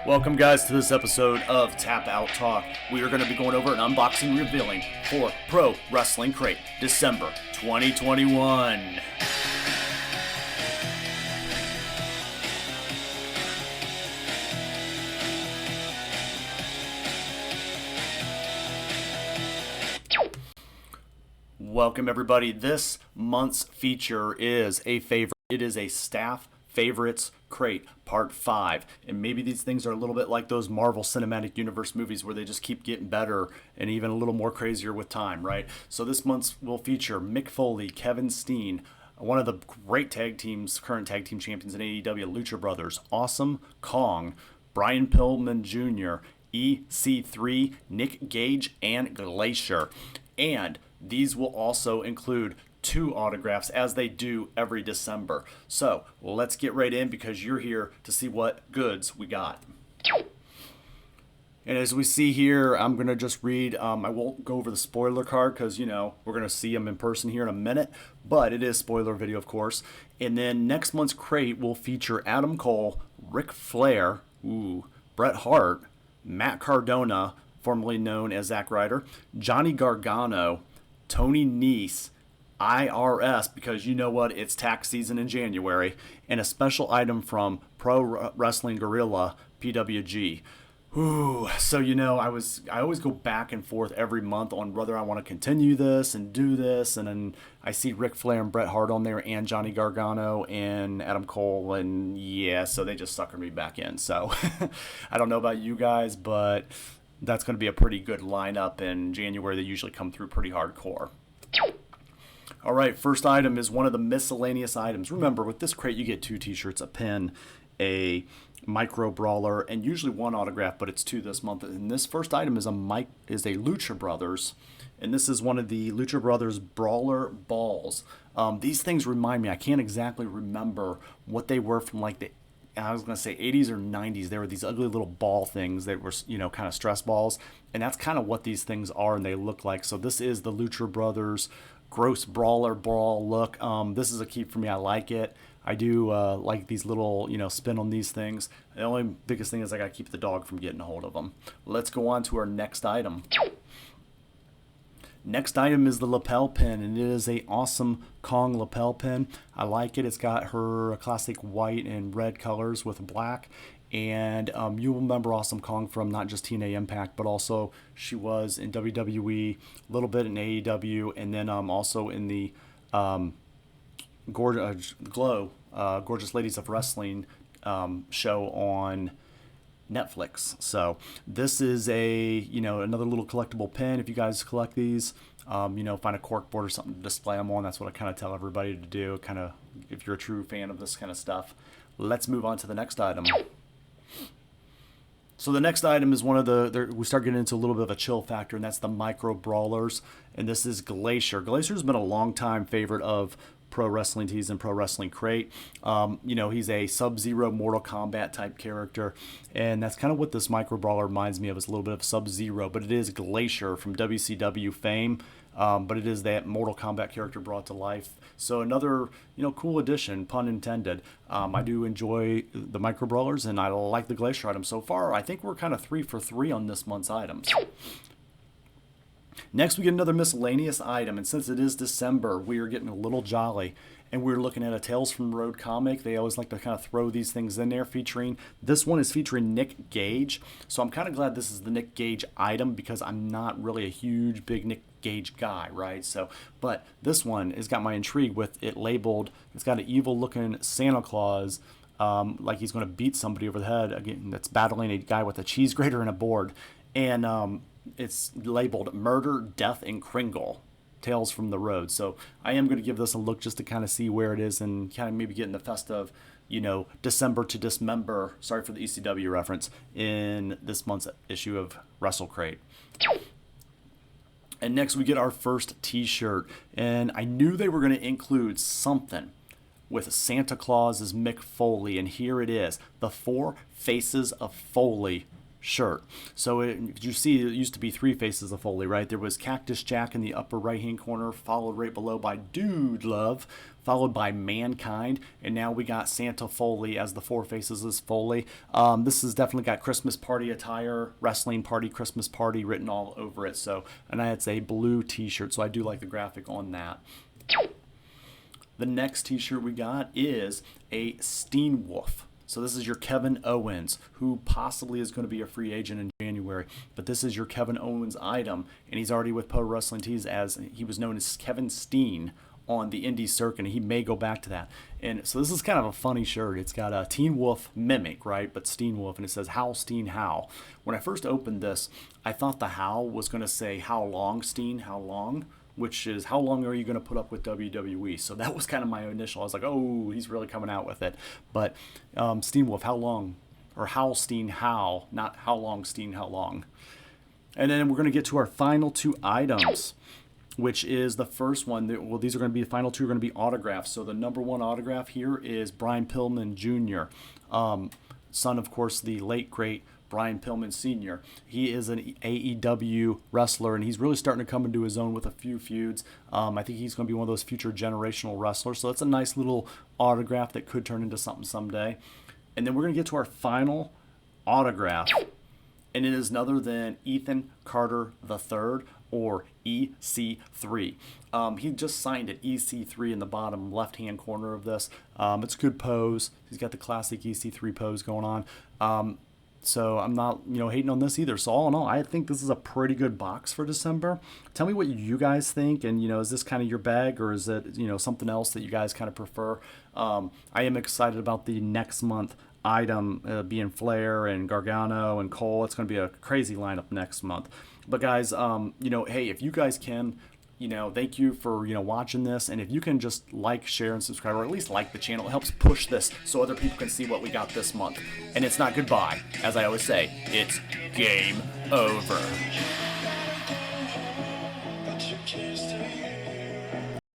Welcome, guys, to this episode of Tap Out Talk. We are going to be going over an unboxing revealing for Pro Wrestling Crate, December 2021. Welcome, everybody. This month's feature is a favorite. It is a staff favorites crate part 5, and maybe these things are a little bit like those Marvel Cinematic Universe movies where they just keep getting better and even a little more crazier with time, right? So this month's will feature Mick Foley, Kevin Steen, one of the great tag teams, current tag team champions in AEW, Lucha Brothers, Awesome Kong, Bryan Pillman Jr., EC3, Nick Gage, and Glacier. And these will also include 2 autographs, as they do every December. So let's get right in, because you're here to see what goods we got. And as we see here, I'm going to just read, I won't go over the spoiler card because, you know, we're going to see them in person here in a minute, but it is spoiler video, of course. And then next month's crate will feature Adam Cole, Ric Flair, Bret Hart, Matt Cardona, formerly known as Zack Ryder, Johnny Gargano, Tony Nese, IRS, because you know what, it's tax season in January, and a special item from Pro Wrestling Guerrilla, PWG. So you know, I always go back and forth every month on whether I want to continue this and do this, and then I see Ric Flair and Bret Hart on there, and Johnny Gargano and Adam Cole, and yeah, so they just suckered me back in. So I don't know about you guys, but that's going to be a pretty good lineup in January. They usually come through pretty hardcore. All right, first item is one of the miscellaneous items. Remember, with this crate, you get 2 t-shirts, a pin, a Micro Brawler, and usually 1 autograph, but it's 2 this month. And this first item is a Lucha Brothers, and this is one of the Lucha Brothers Brawler balls. These things remind me, I can't exactly remember what they were from, like, I was going to say 80s or 90s. They were these ugly little ball things that were, you know, kind of stress balls. And that's kind of what these things are and they look like. So this is the Lucha Brothers gross brawler brawl look. This is a keep for me. I like it. I do like these little, you know, spin on these things. The only biggest thing is I got to keep the dog from getting a hold of them. Let's go on to our next item. Next item is the lapel pin, and it is a Awesome Kong lapel pin. I like it. It's got her classic white and red colors with black. And you remember Awesome Kong from not just TNA Impact, but also she was in WWE, a little bit in AEW, and then also in the Gorgeous Ladies of Wrestling show on Netflix. So this is another little collectible pin. If you guys collect these, find a cork board or something to display them on. That's what I kind of tell everybody to do, kind of, if you're a true fan of this kind of stuff. Let's move on to the next item. So the next item is one of we start getting into a little bit of a chill factor, and that's the Micro Brawlers, and this is Glacier. Glacier's been a long-time favorite of Pro Wrestling Tees and Pro Wrestling Crate. He's a Sub-Zero Mortal Kombat type character, and that's kind of what this Micro Brawler reminds me of. It's a little bit of Sub-Zero, but it is Glacier from WCW fame. But it is that Mortal Kombat character brought to life. So another, cool addition, pun intended. I do enjoy the Micro Brawlers, and I like the Glacier item so far. I think we're kind of 3 for 3 on this month's items. Next, we get another miscellaneous item, and since it is December, we are getting a little jolly, and we're looking at a Tales from the Road comic. They always like to kind of throw these things in there, this one is featuring Nick Gage, so I'm kind of glad this is the Nick Gage item, because I'm not really a huge, big Nick Gage guy, right? So, but this one has got my intrigue with it labeled. It's got an evil-looking Santa Claus, like he's going to beat somebody over the head, again, that's battling a guy with a cheese grater and a board, and it's labeled Murder, Death, and Kringle, Tales from the Road. So I am going to give this a look just to kind of see where it is and kind of maybe get in the festive, December to Dismember, sorry for the ECW reference, in this month's issue of Wrestle Crate. And next we get our first t-shirt, and I knew they were going to include something with Santa Claus as Mick Foley, and here it is, the 4 Faces of Foley shirt. So you see, it used to be three faces of Foley, right? There was Cactus Jack in the upper right-hand corner, followed right below by Dude Love, followed by Mankind, and now we got Santa Foley as the four faces of Foley. This has definitely got Christmas party attire, wrestling party, Christmas party written all over it. So, and it's a blue t-shirt, so I do like the graphic on that. The next t-shirt we got is a Steen Wolf. So this is your Kevin Owens, who possibly is going to be a free agent in January. But this is your Kevin Owens item, and he's already with Pro Wrestling Tees as he was known as Kevin Steen on the indie circuit, and he may go back to that. And so this is kind of a funny shirt. It's got a Teen Wolf mimic, right? But Steen Wolf, and it says How Steen How. When I first opened this, I thought the how was going to say How Long Steen, How Long, which is how long are you going to put up with WWE? So that was kind of my initial. I was like, oh, he's really coming out with it. But Steen Wolf, how long? Or How Steen How, not How Long Steen How Long. And then we're going to get to our final two items, which is the first one. Well, these are going to be the final two are going to be autographs. So the number one autograph here is Bryan Pillman Jr., son, of course, the late, great Bryan Pillman Sr. He is an AEW wrestler, and he's really starting to come into his own with a few feuds. I think he's going to be one of those future generational wrestlers. So that's a nice little autograph that could turn into something someday. And then we're going to get to our final autograph, and it is none other than Ethan Carter III, or EC3. He just signed at EC3 in the bottom left-hand corner of this. It's a good pose. He's got the classic EC3 pose going on. So I'm not, hating on this either. So all in all, I think this is a pretty good box for December. Tell me what you guys think, and is this kind of your bag, or is it something else that you guys kind of prefer? I am excited about the next month item being Flair and Gargano and Cole. It's going to be a crazy lineup next month. But guys, hey, if you guys can, thank you for, watching this. And if you can just like, share, and subscribe, or at least like the channel, it helps push this so other people can see what we got this month. And it's not goodbye. As I always say, it's game over.